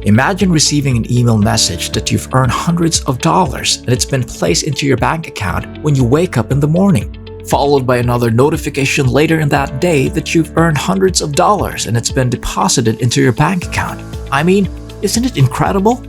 Imagine receiving an email message that you've earned hundreds of dollars and it's been placed into your bank account when you wake up in the morning, followed by another notification later in that day that you've earned hundreds of dollars and it's been deposited into your bank account. I mean, isn't it incredible?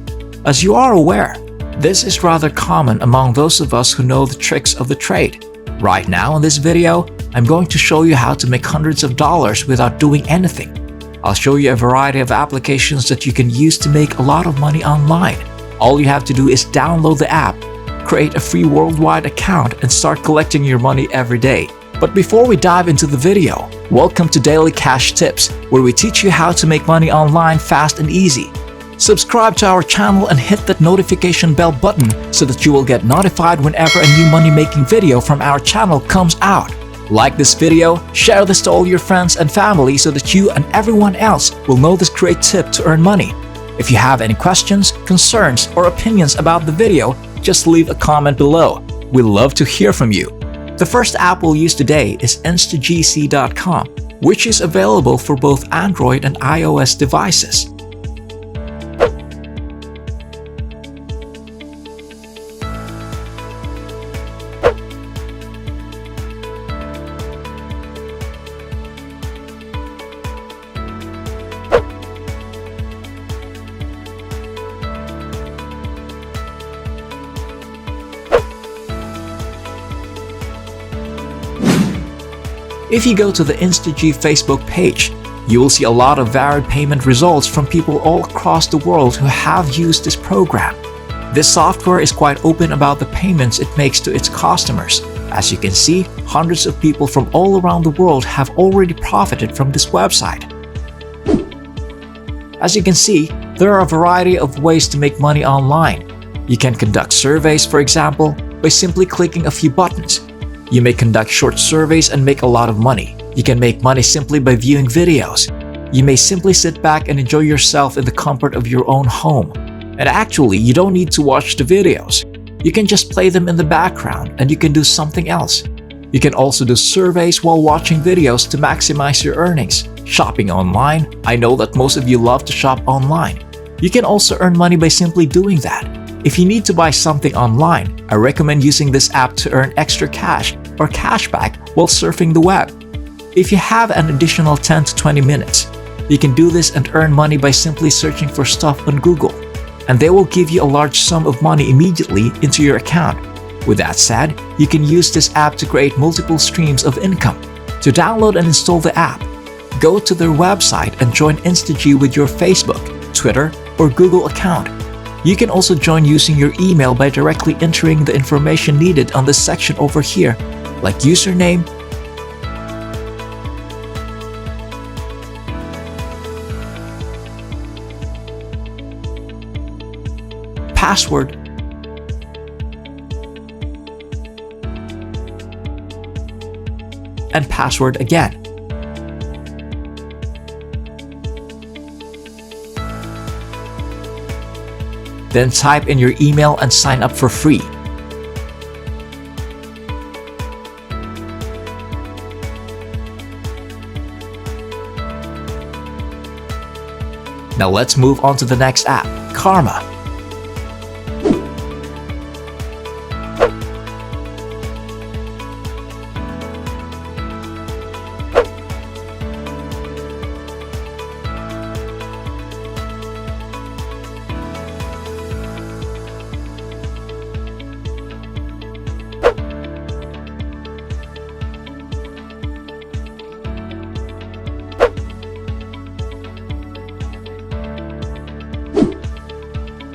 As you are aware, this is rather common among those of us who know the tricks of the trade. Right now in this video, I'm going to show you how to make hundreds of dollars without doing anything. I'll show you a variety of applications that you can use to make a lot of money online. All you have to do is download the app, create a free worldwide account, and start collecting your money every day. But before we dive into the video, welcome to Daily Cash Tips, where we teach you how to make money online fast and easy. Subscribe to our channel and hit that notification bell button so that you will get notified whenever a new money-making video from our channel comes out. Like this video, share this to all your friends and family so that you and everyone else will know this great tip to earn money. If you have any questions, concerns, or opinions about the video, just leave a comment below. We love to hear from you. The first app we'll use today is instagc.com, which is available for both Android and iOS devices. If you go to the Instatag Facebook page, you will see a lot of varied payment results from people all across the world who have used this program. This software is quite open about the payments it makes to its customers. As you can see, hundreds of people from all around the world have already profited from this website. As you can see, there are a variety of ways to make money online. You can conduct surveys, for example, by simply clicking a few buttons. You may conduct short surveys and make a lot of money. You can make money simply by viewing videos. You may simply sit back and enjoy yourself in the comfort of your own home. And actually, you don't need to watch the videos. You can just play them in the background and you can do something else. You can also do surveys while watching videos to maximize your earnings. Shopping online. I know that most of you love to shop online. You can also earn money by simply doing that. If you need to buy something online, I recommend using this app to earn extra cash or cashback while surfing the web. If you have an additional 10 to 20 minutes, you can do this and earn money by simply searching for stuff on Google, and they will give you a large sum of money immediately into your account. With that said, you can use this app to create multiple streams of income. To download and install the app, go to their website and join Instatag with your Facebook, Twitter, or Google account. You can also join using your email by directly entering the information needed on this section over here, like username, password, and password again. Then type in your email and sign up for free. Now let's move on to the next app, Karma.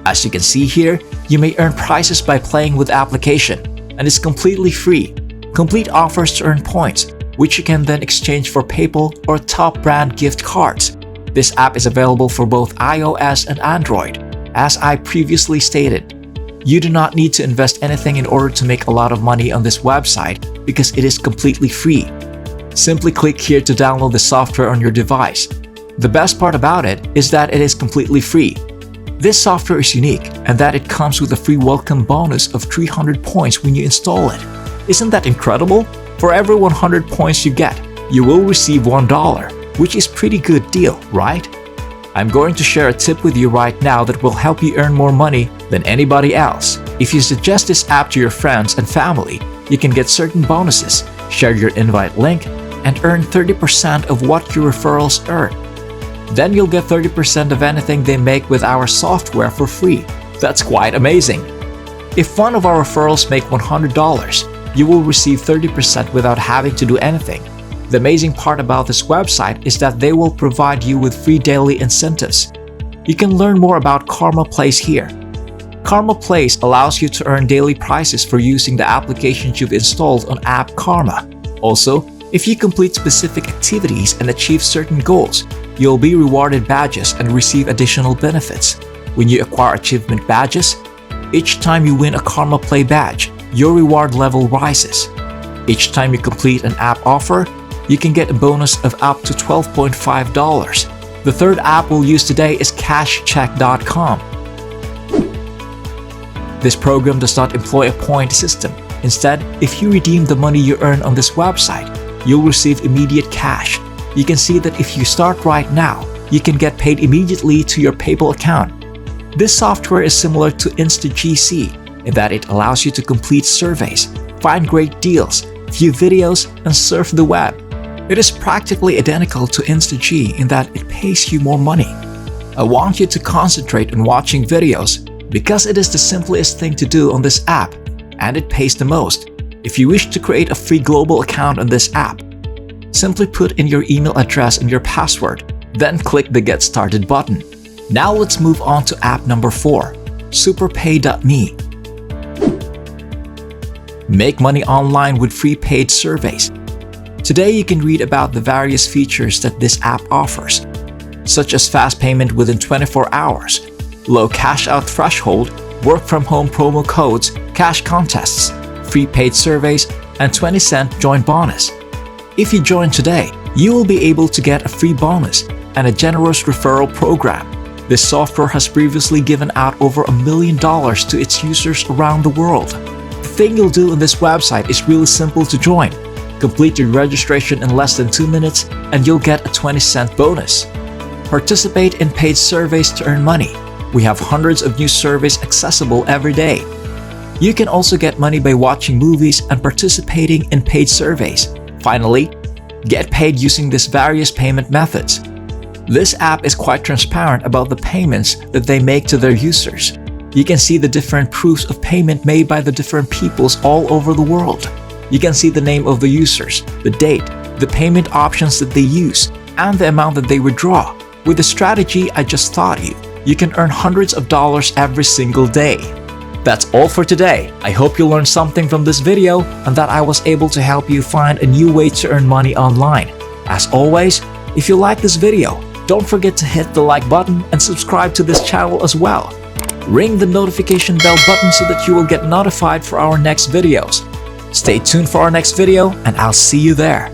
As you can see here, you may earn prizes by playing with the application, and it's completely free. Complete offers to earn points, which you can then exchange for PayPal or top brand gift cards. This app is available for both iOS and Android. As I previously stated, you do not need to invest anything in order to make a lot of money on this website because it is completely free. Simply click here to download the software on your device. The best part about it is that it is completely free. This software is unique and that it comes with a free welcome bonus of 300 points when you install it. Isn't that incredible? For every 100 points you get, you will receive $1, which is pretty good deal, right? I'm going to share a tip with you right now that will help you earn more money than anybody else. If you suggest this app to your friends and family, you can get certain bonuses, share your invite link, and earn 30% of what your referrals earn. Then you'll get 30% of anything they make with our software for free. That's quite amazing. If one of our referrals make $100, you will receive 30% without having to do anything. The amazing part about this website is that they will provide you with free daily incentives. You can learn more about Karma Plays here. Karma Plays allows you to earn daily prizes for using the applications you've installed on App Karma. Also, if you complete specific activities and achieve certain goals, you'll be rewarded badges and receive additional benefits. When you acquire achievement badges, each time you win a Karma Play badge, your reward level rises. Each time you complete an app offer, you can get a bonus of up to $12.5. The third app we'll use today is CashCheck.com. This program does not employ a point system. Instead, if you redeem the money you earn on this website, you'll receive immediate cash. You can see that if you start right now, you can get paid immediately to your PayPal account. This software is similar to Instatag in that it allows you to complete surveys, find great deals, view videos, and surf the web. It is practically identical to Instatag in that it pays you more money. I want you to concentrate on watching videos because it is the simplest thing to do on this app, and it pays the most. If you wish to create a free global account on this app, simply put in your email address and your password, then click the Get Started button. Now let's move on to app number 4, SuperPay.me. Make money online with free paid surveys. Today you can read about the various features that this app offers, such as fast payment within 24 hours, low cash out threshold, work from home promo codes, cash contests, free paid surveys, and 20-cent join bonus. If you join today, you will be able to get a free bonus and a generous referral program. This software has previously given out over $1 million to its users around the world. The thing you'll do on this website is really simple to join. Complete your registration in less than 2 minutes and you'll get a 20-cent bonus. Participate in paid surveys to earn money. We have hundreds of new surveys accessible every day. You can also get money by watching movies and participating in paid surveys. Finally, get paid using these various payment methods. This app is quite transparent about the payments that they make to their users. You can see the different proofs of payment made by the different peoples all over the world. You can see the name of the users, the date, the payment options that they use, and the amount that they withdraw. With the strategy I just taught you, you can earn hundreds of dollars every single day. That's all for today. I hope you learned something from this video and that I was able to help you find a new way to earn money online. As always, if you like this video, don't forget to hit the like button and subscribe to this channel as well. Ring the notification bell button so that you will get notified for our next videos. Stay tuned for our next video and I'll see you there.